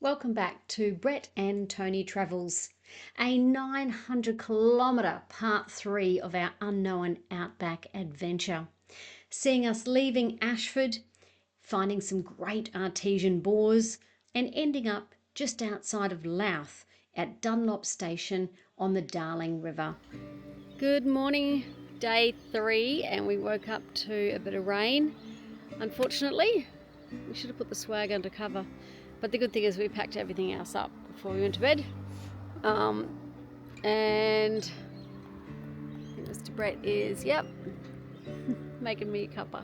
Welcome back to Brett and Tony Travels, a 900-kilometre part 3 of our unknown outback adventure, seeing us leaving Ashford, finding some great artesian boars and ending up just outside of Louth at Dunlop Station on the Darling River. Good morning, day 3, and we woke up to a bit of rain. Unfortunately, we should have put the swag under cover. But the good thing is we packed everything else up before we went to bed. And Mr. Brett is, making me a cuppa.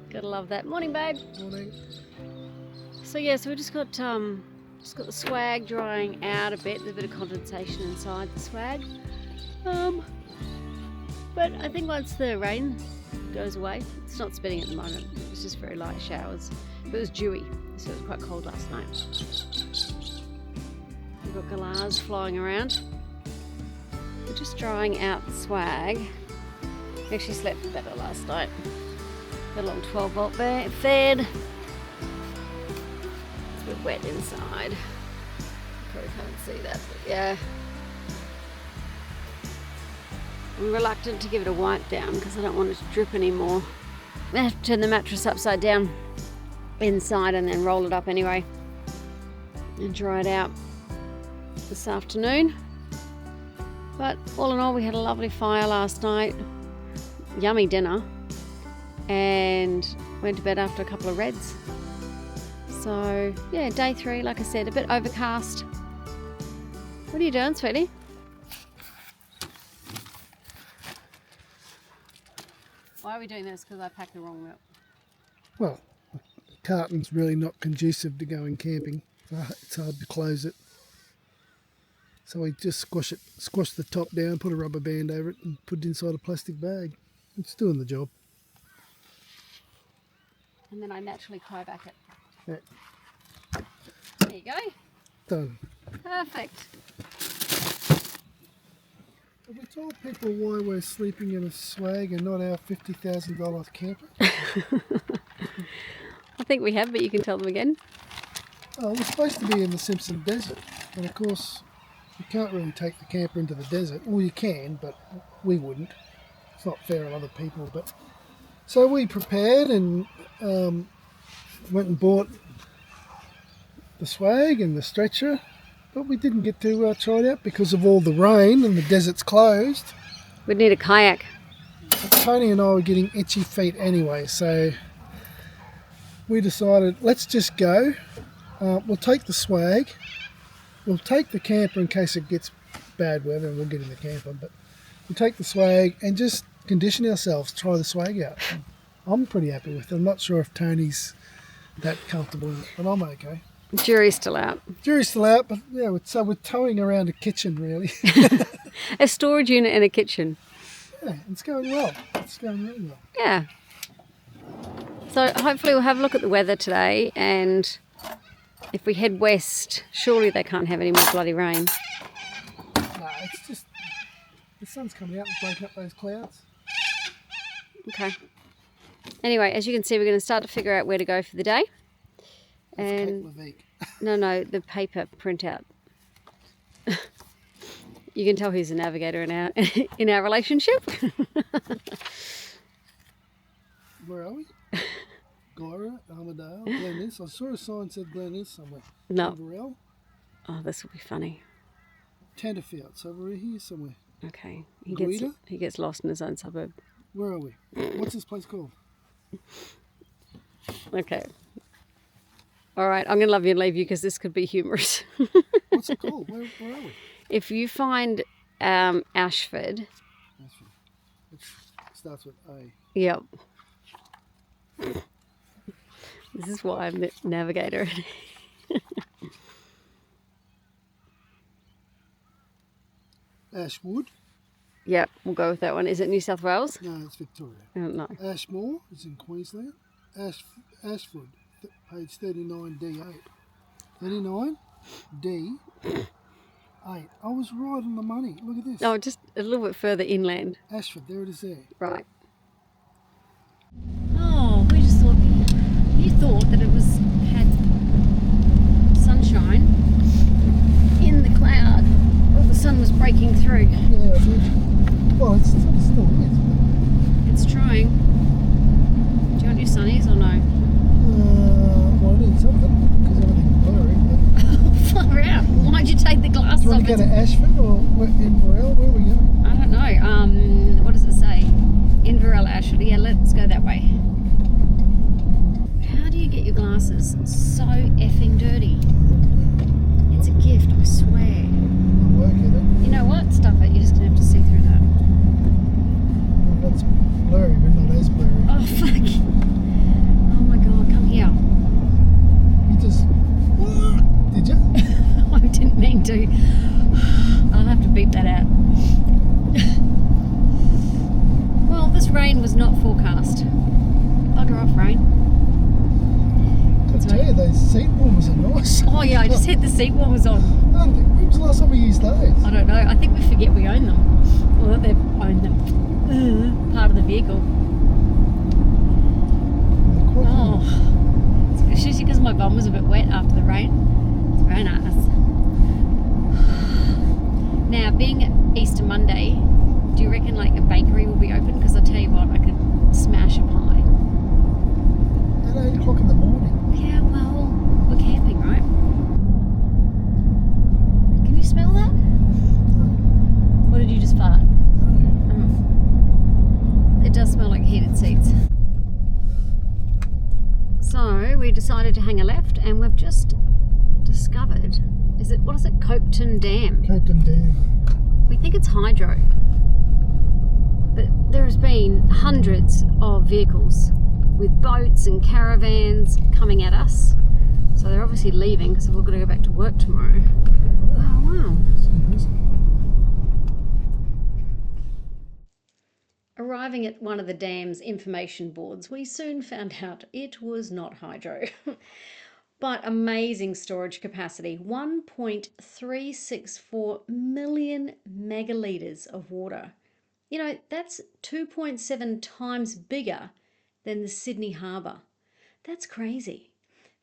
Gotta love that. Morning, babe. Morning. So we just got the swag drying out a bit. There's a bit of condensation inside the swag. But I think once the rain goes away, it's not spitting at the moment. It was just very light showers. But it was dewy, so it was quite cold last night. We've got galahs flying around. We're just drying out the swag. We actually slept better last night. Got a long 12-volt fed. It's a bit wet inside. You probably can't see that, but yeah. I'm reluctant to give it a wipe down because I don't want it to drip anymore. I have to turn the mattress upside down inside and then roll it up anyway and dry it out this afternoon. But all in all, we had a lovely fire last night, yummy dinner, and went to bed after a couple of reds. So yeah, day 3, like I said, a bit overcast. What are you doing, sweetie? Why are we doing this? Because I packed the wrong milk. Well, the carton's really not conducive to going camping. It's hard to close it. So we just squash the top down, put a rubber band over it and put it inside a plastic bag. It's doing the job. And then I naturally cry back it. Yeah. There you go. Done. Perfect. Have we told people why we're sleeping in a swag and not our $50,000 camper? I think we have, but you can tell them again. Oh, we're supposed to be in the Simpson Desert, and of course you can't really take the camper into the desert. Well, you can, but we wouldn't. It's not fair on other people. But so we prepared and went and bought the swag and the stretcher, but we didn't get to try it out because of all the rain and the desert's closed. We'd need a kayak. But Tony and I were getting itchy feet anyway, so we decided let's just go. We'll take the swag. We'll take the camper in case it gets bad weather and we'll get in the camper, but we'll take the swag and just condition ourselves, try the swag out. I'm pretty happy with it. I'm not sure if Tony's that comfortable, but I'm okay. Jury's still out. Jury's still out, but yeah, so we're towing around a kitchen really. A storage unit and a kitchen. Yeah, it's going well. It's going really well. Yeah. So hopefully we'll have a look at the weather today, and if we head west, surely they can't have any more bloody rain. No, it's just the sun's coming out and breaking up those clouds. Okay. Anyway, as you can see, we're going to start to figure out where to go for the day. And no, the paper printout. You can tell who's the navigator in our relationship. Where are we? Gyra, Armadale, Glenis. I saw a sign said Glenis somewhere. No. Inverell. Oh, this will be funny. Tenterfield. So we're here somewhere. Okay. He gets lost in his own suburb. Where are we? What's this place called? Okay. All right, I'm going to love you and leave you because this could be humorous. What's it called? Where are we? If you find Ashford. Ashford. It starts with A. Yep. This is why I'm the navigator. Ashwood. Yep, we'll go with that one. Is it New South Wales? No, it's Victoria. No. Ashmore is in Queensland. Ashford, page 39D8. 39D8. I was right on the money. Look at this. Oh, just a little bit further inland. Ashford, there it is there. Right. Oh, we just thought, you thought that it had sunshine you want to go to Ashford or Inverell? Where are we going? I don't know. What does it say? Inverell, Ashford. Yeah, let's go that way. How do you get your glasses so effing dirty? It's a gift, I swear. I'll work at it. You know what? Stuff it. You're just going to have to see through that. Well, that's blurry, but not as blurry. Oh, fuck. Oh, my God. Come here. You just... What? Did you? I didn't mean to. I'll have to beep that out. Well, this rain was not forecast. Bugger off, rain. I tell you, those seat warmers are nice. Oh, yeah, I just had the seat warmers on. When was the last time we used those? I don't know. I think we forget we own them. Or that they've owned them. Part of the vehicle. Oh. It's just because my bum was a bit wet after the rain. It's very nice. Now, being Easter Monday, do you reckon like a bakery will be open? Because I'll tell you what, I could smash a pie. At 8 o'clock in the morning. Yeah, well, we're camping, right? Can you smell that? No. Or did you just fart? No. It does smell like heated seats. So we decided to hang a left, and we've just discovered, what is it, Copeton Dam? Copeton Dam. We think it's hydro, but there has been hundreds of vehicles with boats and caravans coming at us. So they're obviously leaving because we've got to go back to work tomorrow. Oh, wow. Arriving at one of the dam's information boards, we soon found out it was not hydro. But amazing storage capacity, 1.364 million megalitres of water. You know, that's 2.7 times bigger than the Sydney Harbour. That's crazy.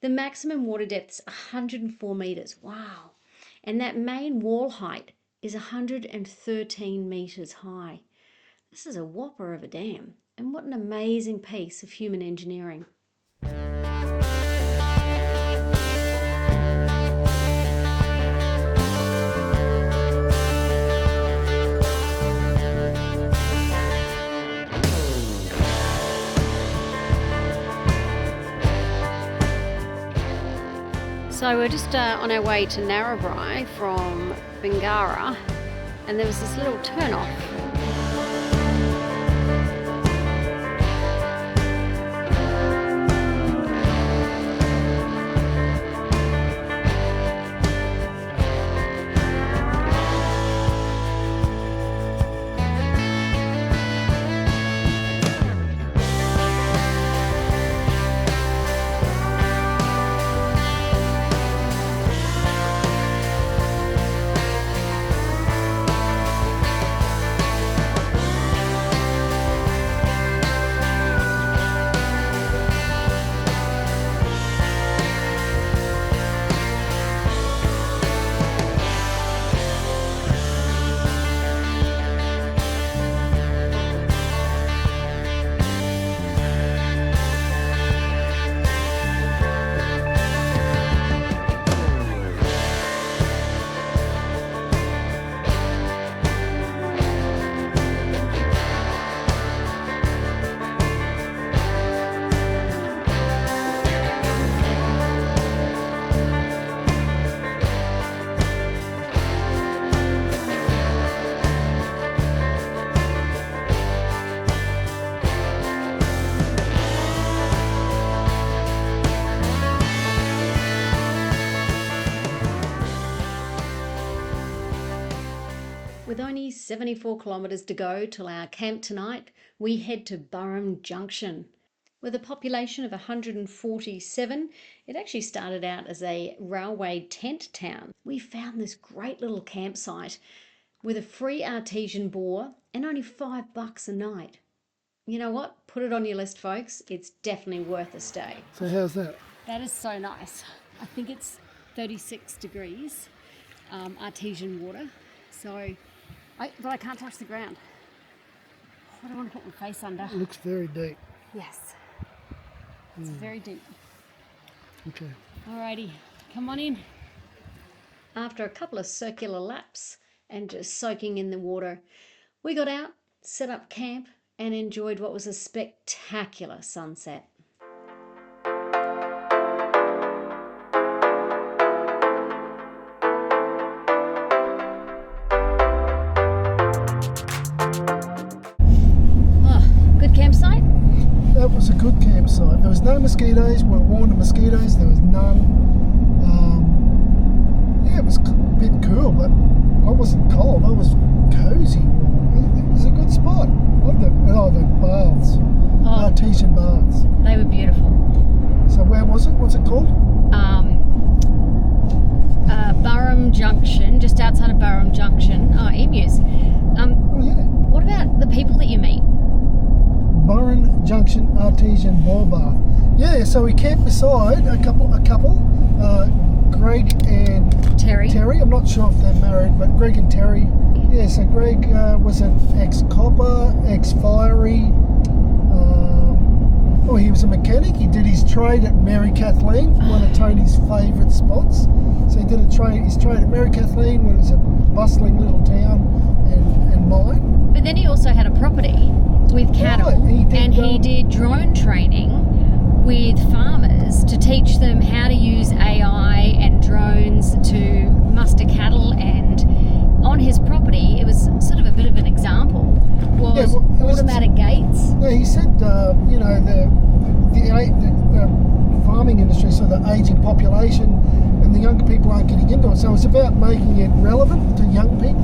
The maximum water depth's 104 metres. Wow. And that main wall height is 113 metres high. This is a whopper of a dam. And what an amazing piece of human engineering. So we're just on our way to Narrabri from Bingara, and there was this little turn-off. With only 74 kilometres to go till our camp tonight, we head to Burren Junction. With a population of 147, it actually started out as a railway tent town. We found this great little campsite with a free artesian bore and only $5 a night. You know what? Put it on your list, folks. It's definitely worth a stay. So how's that? That is so nice. I think it's 36 degrees, artesian water. So, but I can't touch the ground. I don't want to put my face under. It looks very deep. Yes, it's very deep. Okay. Alrighty, come on in. after a couple of circular laps and just soaking in the water, we got out, set up camp, and enjoyed what was a spectacular sunset. Oh, good campsite? That was a good campsite. There was no mosquitoes. We were warned of mosquitoes. There was none. Yeah, it was a bit cool, but I wasn't cold. I was cozy. It was a good spot. Loved it. Oh, the baths. Oh, Artesian baths. they were beautiful. So where was it? What's it called? Burren Junction, just outside of Burren Junction. Oh, emus. Oh, yeah. What about the people that you meet? Burren Junction Artesian ball bath. Yeah, so we camped beside a couple, Greg and Terry. I'm not sure if they're married, but Greg and Terry. Yeah, so Greg was an ex-copper, ex-fiery. He was a mechanic. He did his trade at Mary Kathleen, one of Tony's favourite spots. So he did his trade at Mary Kathleen when it was a bustling little town and mine. But then he also had a property with cattle, Right, he did drone training with farmers to teach them how to use AI and drones to muster cattle. And on his property, it was sort of a bit of an example, was automatic gates. Yeah, he said, the farming industry, so the ageing population and the younger people aren't getting into it. So it's about making it relevant to young people.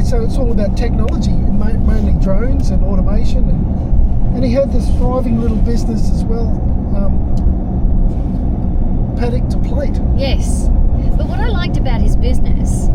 So it's all about technology, mainly drones and automation. And he had this thriving little business as well, paddock to plate. Yes. But what I liked about his business,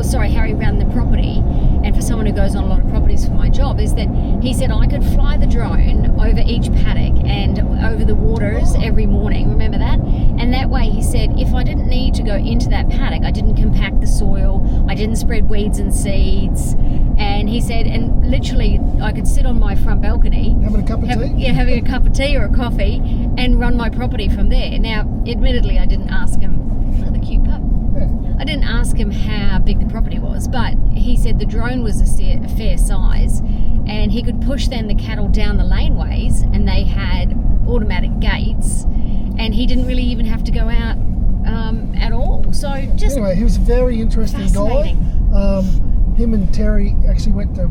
how he ran the property, and for someone who goes on a lot of properties for my job, is that he said I could fly the drone over each paddock and over the waters every morning, remember that? And that way, he said, if I didn't need to go into that paddock, I didn't compact the soil, I didn't spread weeds and seeds, and he said, and literally I could sit on my front balcony Having a cup of tea? Yeah, having a cup of tea or a coffee and run my property from there. Now, admittedly, I didn't ask him, another cute pup. Yeah. I didn't ask him how big the property was, but he said the drone was a fair size, and he could push then the cattle down the laneways, and they had automatic gates, and he didn't really even have to go out at all. So just anyway, he was a very interesting guy. Him and Terry actually went to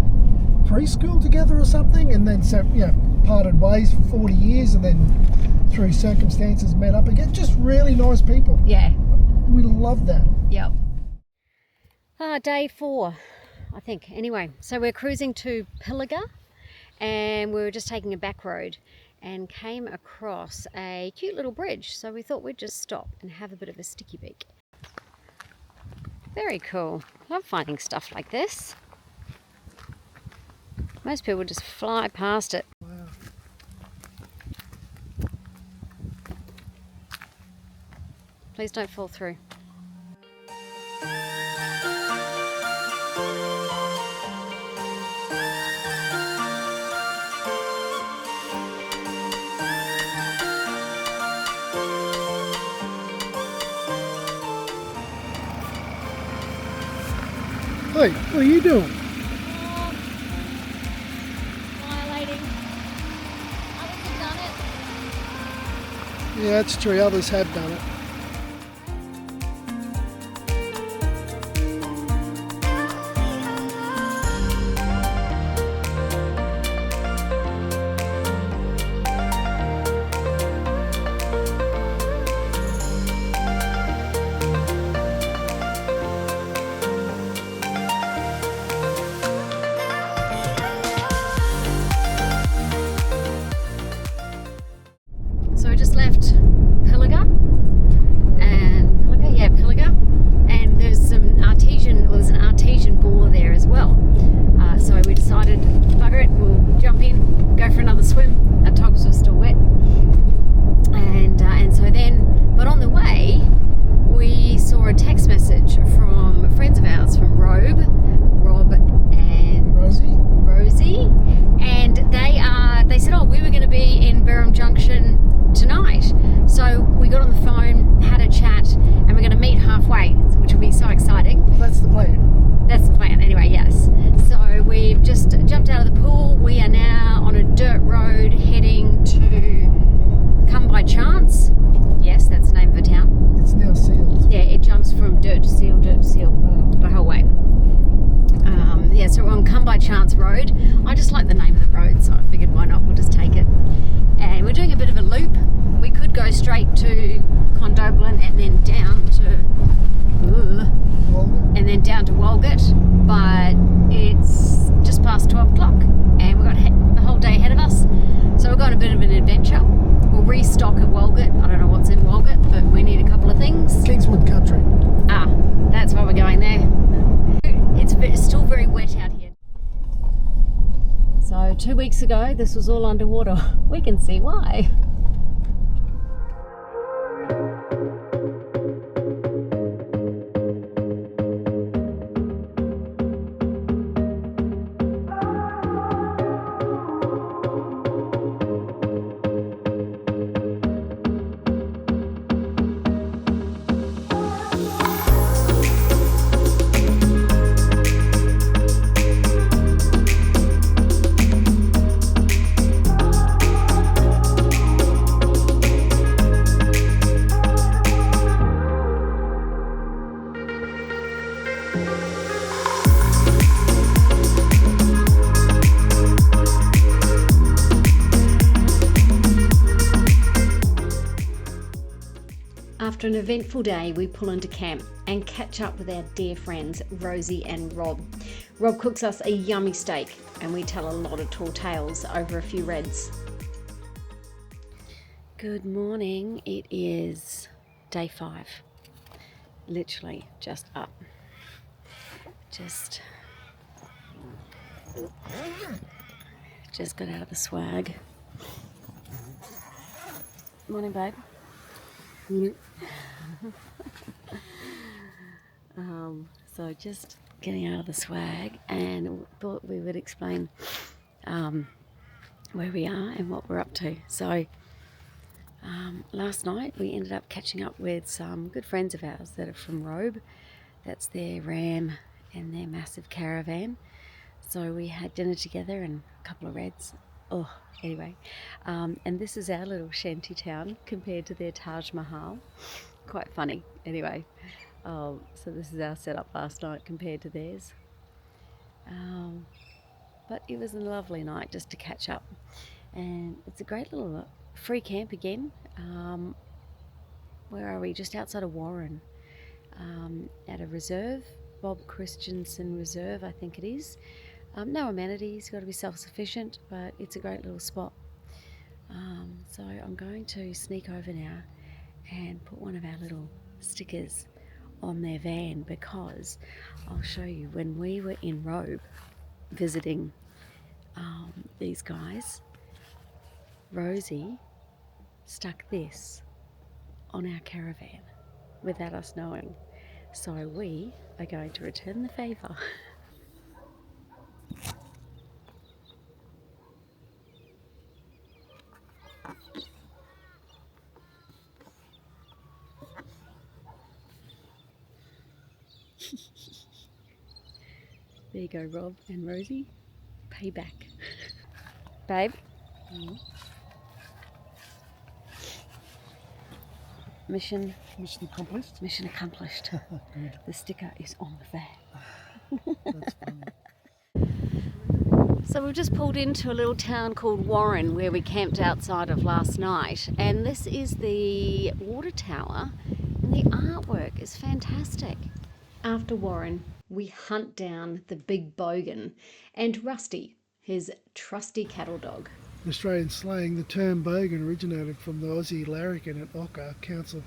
preschool together or something, and then parted ways for 40 years, and then through circumstances met up again. Just really nice people. Yeah. We love that. Yep. Day 4, I think. Anyway, so we're cruising to Pilliga, and we were just taking a back road and came across a cute little bridge. So we thought we'd just stop and have a bit of a sticky beak. Very cool. Love finding stuff like this. Most people just fly past it. Wow. Please don't fall through. Hey, what are you doing? Violating. Others have done it. Yeah, that's true. Others have done it. So I just left Pilliga by chance road. I just like the name of the road, so I figured why not, we'll just take it. And we're doing a bit of a loop. We could go straight to Condobolin and then down to Walgett, but it's just past 12 o'clock and we've got the whole day ahead of us. So we're going a bit of an adventure. We'll restock at Walgett. I don't know what's in Walgett, but we need a couple of things. Kingswood Country. Ah, that's why we're going there. It's still very wet out here. So 2 weeks ago, this was all underwater. We can see why. After an eventful day, we pull into camp and catch up with our dear friends Rosie and Rob. Rob cooks us a yummy steak and we tell a lot of tall tales over a few reds. Good morning, it is day 5. Literally just up. Just got out of the swag. Morning, babe. Morning. So just getting out of the swag, and thought we would explain where we are and what we're up to. So last night we ended up catching up with some good friends of ours that are from Robe. That's their ram and their massive caravan. So we had dinner together and a couple of reds. Oh, anyway, and this is our little shanty town compared to their Taj Mahal. Quite funny. Anyway, so this is our setup last night compared to theirs. But it was a lovely night just to catch up, and it's a great little free camp again. Where are we? Just outside of Warren, at a reserve, Bob Christensen Reserve, I think it is. No amenities, got to be self-sufficient, but it's a great little spot. So I'm going to sneak over now and put one of our little stickers on their van, because I'll show you when we were in Robe visiting these guys, Rosie stuck this on our caravan without us knowing. So we are going to return the favour. There you go, Rob and Rosie. Payback. Babe? Mm. Mission accomplished. Mission accomplished. Good. The sticker is on the van. That's funny. So we've just pulled into a little town called Warren, where we camped outside of last night, and this is the water tower, and the artwork is fantastic. After Warren, we hunt down the big bogan and Rusty, his trusty cattle dog. In Australian slang, the term bogan originated from the Aussie larrikin at Ocker. Council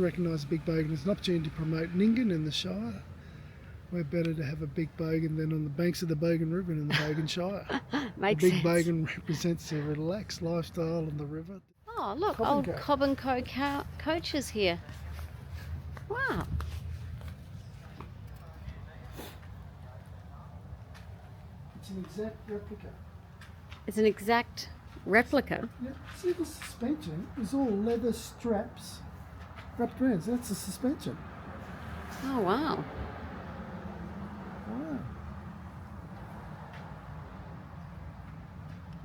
recognised the big bogan as an opportunity to promote Nyngan in the Shire. We're better to have a big bogan than on the banks of the Bogan River in the Bogan Shire. Makes the big sense. Bogan represents a relaxed lifestyle on the river. Oh, look, old Cobb & Co coaches here. Wow. It's an exact replica. It's an exact replica? Yeah, see the suspension is all leather straps wrapped around. So that's the suspension. Oh, wow. Wow.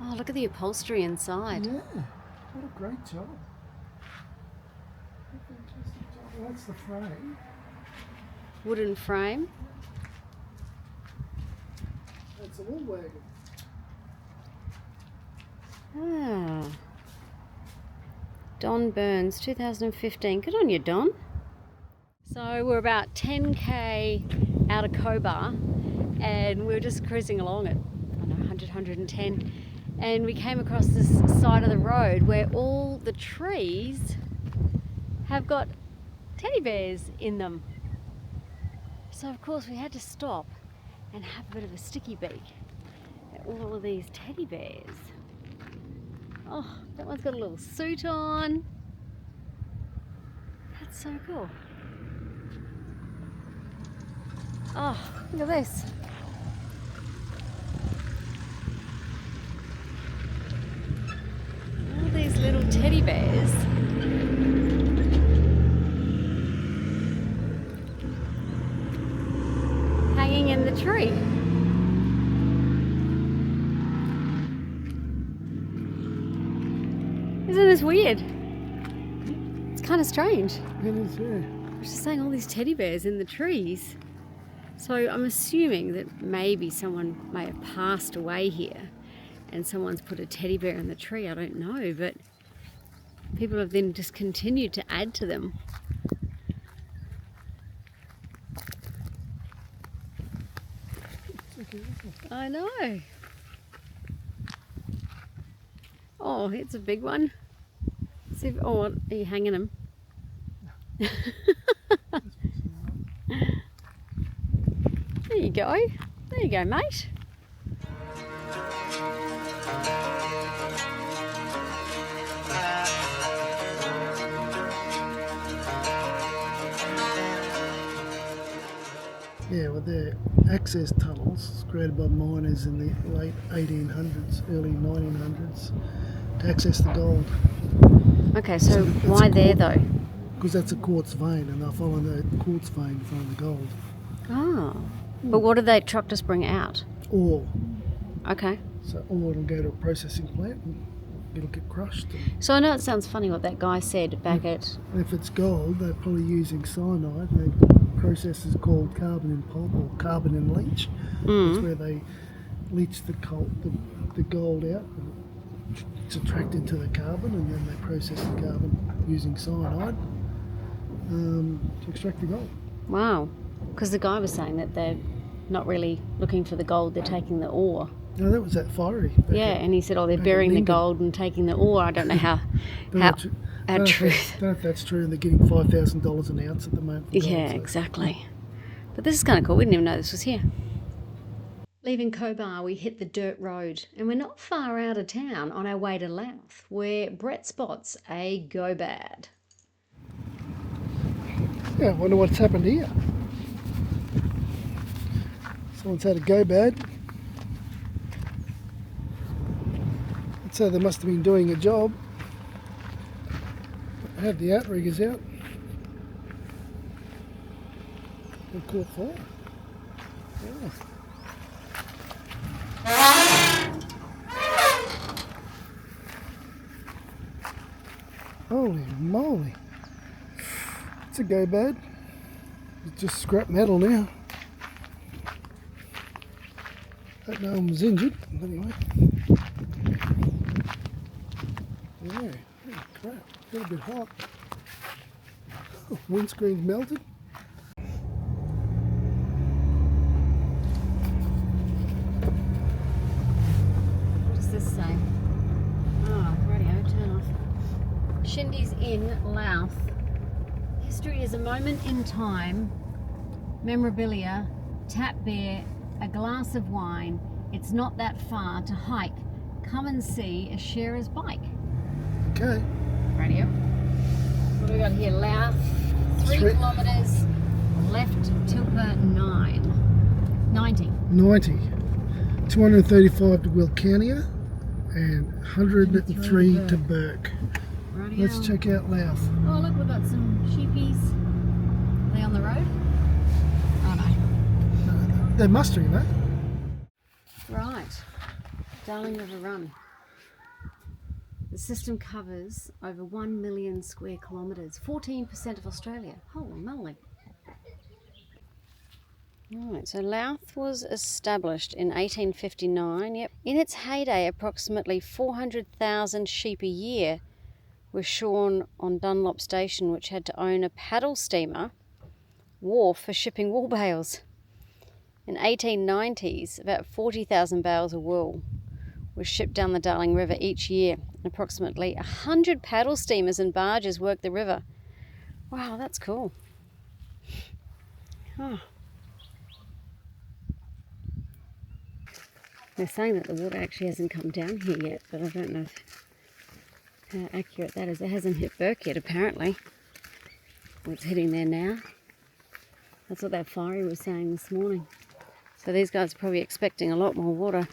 Oh, look at the upholstery inside. Yeah, what a great job. What a fantastic job. Well, that's the frame. Wooden frame. It's a wool wagon. Ah. Don Burns, 2015. Good on you, Don. So we're about 10k out of Cobar and we're just cruising along at, I don't know, 100, 110. And we came across this side of the road where all the trees have got teddy bears in them. So of course we had to stop and have a bit of a sticky beak at all of these teddy bears. Oh, that one's got a little suit on. That's so cool. Oh, look at this. All these little teddy bears. Hanging in the tree. Isn't this weird? It's kind of strange. It is, yeah. I was just saying, all these teddy bears in the trees. So I'm assuming that maybe someone may have passed away here and someone's put a teddy bear in the tree. I don't know, but people have then just continued to add to them. I know. Oh, it's a big one. See if, oh, are you hanging them? There you go. There you go, mate. Yeah, well, they're access tunnels created by miners in the late 1800s, early 1900s to access the gold. Okay, so why there though? Because that's a quartz vein, and they're following the quartz vein to find the gold. Oh, but what do they truckers bring out? Ore. Okay. So ore will go to a processing plant and it'll get crushed. So I know it sounds funny what that guy said back at... And if it's gold, they're probably using cyanide. The process is called carbon in pulp or carbon in leach. It's where they leach the gold out. It's attracted into the carbon, and then they process the carbon using cyanide to extract the gold. Wow. Because the guy was saying that they're not really looking for the gold, they're taking the ore. No, that was that fiery. Yeah, and he said, oh, they're burying the gold and taking the ore. I don't know how true. I don't know if that's true, and they're getting $5,000 an ounce at the moment. Yeah, so. Exactly. But this is kind of cool. We didn't even know this was here. Leaving Cobar, we hit the dirt road, and we're not far out of town on our way to Louth, where Brett spots a go-bad. Yeah, I wonder what's happened here. Someone's had a go-bad. So they must have been doing a job. I had the outriggers out. They caught fire. Yeah. Holy moly. It's a go-bad. It's just scrap metal now. Hope no one was injured. But anyway. Yeah, oh crap. Got a bit hot. Oh, windscreen's melted. What does this say? Oh, radio, turn off. Shindy's in Louth. History is a moment in time. Memorabilia, tap beer, a glass of wine. It's not that far to hike. Come and see a sharer's bike. Okay. Radio. What do we got here? Louth, 3 kilometres, left Tilpa 90. 235 to Wilcannia and 103 to Burke. Radio. Let's check out Louth. Oh look, we've got some sheepies. Are they on the road? Oh no. They're mustering, mate. Right. Darling River Run. The system covers over 1 million square kilometres, 14% of Australia. Holy moly. Right, so Louth was established in 1859. Yep. In its heyday, approximately 400,000 sheep a year were shorn on Dunlop Station, which had to own a paddle steamer wharf for shipping wool bales. In 1890s, about 40,000 bales of wool was shipped down the Darling River each year, and approximately 100 paddle steamers and barges worked the river. Wow, that's cool. Oh. They're saying that the water actually hasn't come down here yet, but I don't know how accurate that is. It hasn't hit Burke yet, apparently. Well, it's hitting there now. That's what that fiery was saying this morning. So these guys are probably expecting a lot more water.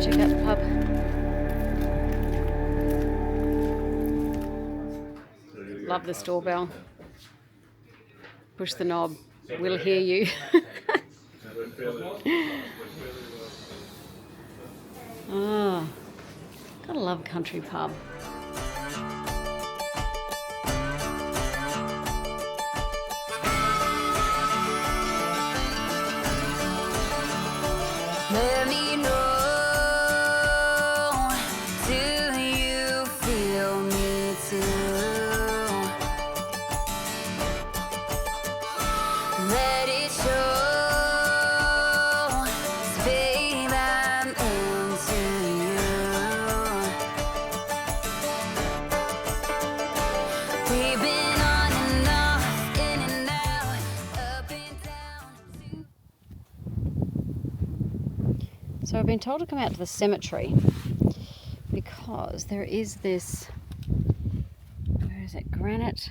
Check out the pub. Love this doorbell. Push the knob. We'll hear you. Ah, gotta love a country pub. Let me know. So I've been told to come out to the cemetery because there is this, where is it, granite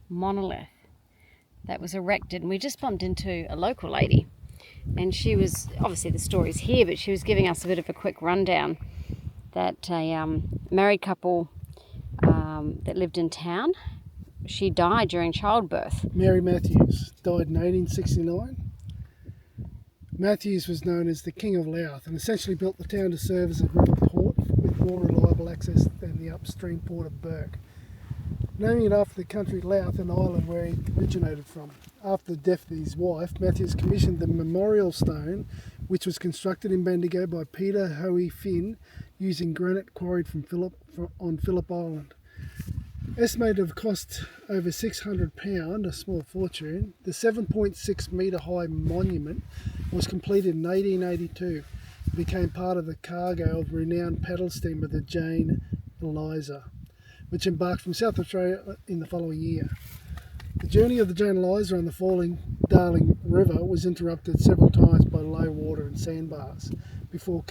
monolith that was erected, and we just bumped into a local lady, and she was, obviously the story's here, but she was giving us a bit of a quick rundown that a married couple that lived in town, she died during childbirth. Mary Matthews died in 1869. Matthews was known as the King of Louth and essentially built the town to serve as a river port with more reliable access than the upstream port of Burke. Naming it after the country Louth, an island where he originated from. After the death of his wife, Matthews commissioned the memorial stone, which was constructed in Bendigo by Peter Hoey Finn using granite quarried from on Phillip Island. Estimated to have cost over £600, a small fortune, the 7.6 metre high monument was completed in 1882 and became part of the cargo of renowned paddle steamer the Jane Eliza, which embarked from South Australia in the following year. The journey of the Jane Eliza on the falling Darling River was interrupted several times by low water and sandbars before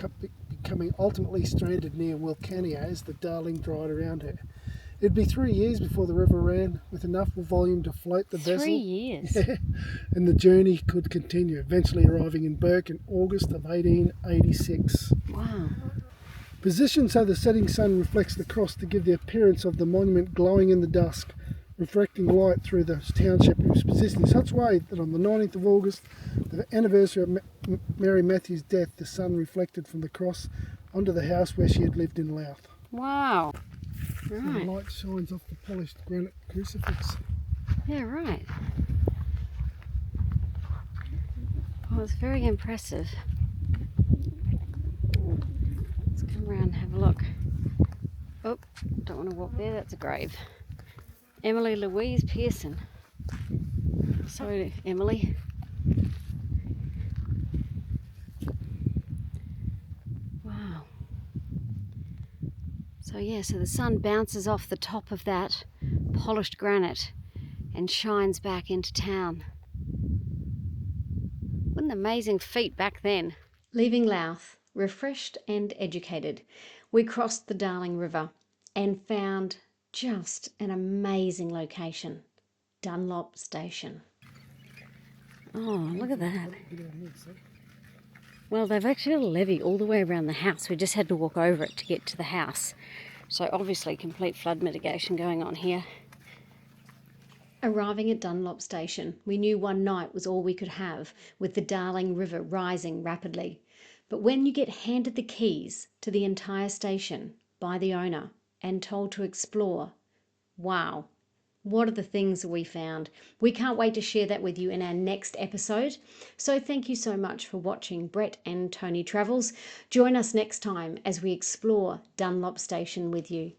becoming ultimately stranded near Wilcannia as the Darling dried around her. It'd be 3 years before the river ran with enough volume to float the vessel. 3 years? Yeah, and the journey could continue, eventually arriving in Burke in August of 1886. Wow. Positioned so the setting sun reflects the cross to give the appearance of the monument glowing in the dusk, reflecting light through the township. It was positioned in such a way that on the 19th of August, the anniversary of Mary Matthews' death, the sun reflected from the cross onto the house where she had lived in Louth. Wow. Right. And the light shines off the polished granite crucifix. Yeah, right. Well, it's very impressive. Let's come around and have a look. Oh, don't want to walk there, that's a grave. Emily Louise Pearson. Sorry, Emily. Wow. So yeah, so the sun bounces off the top of that polished granite and shines back into town. What an amazing feat back then. Leaving Louth, refreshed and educated, we crossed the Darling River and found Just an amazing location. Dunlop Station. Oh, look at that. Well, they've actually got a levee all the way around the house. We just had to walk over it to get to the house. So obviously complete flood mitigation going on here. Arriving at Dunlop Station, we knew one night was all we could have, with the Darling River rising rapidly. But when you get handed the keys to the entire station by the owner and told to explore, wow, what are the things that we found? We can't wait to share that with you in our next episode. So thank you so much for watching Brett and Tony Travels. Join us next time as we explore Dunlop Station with you.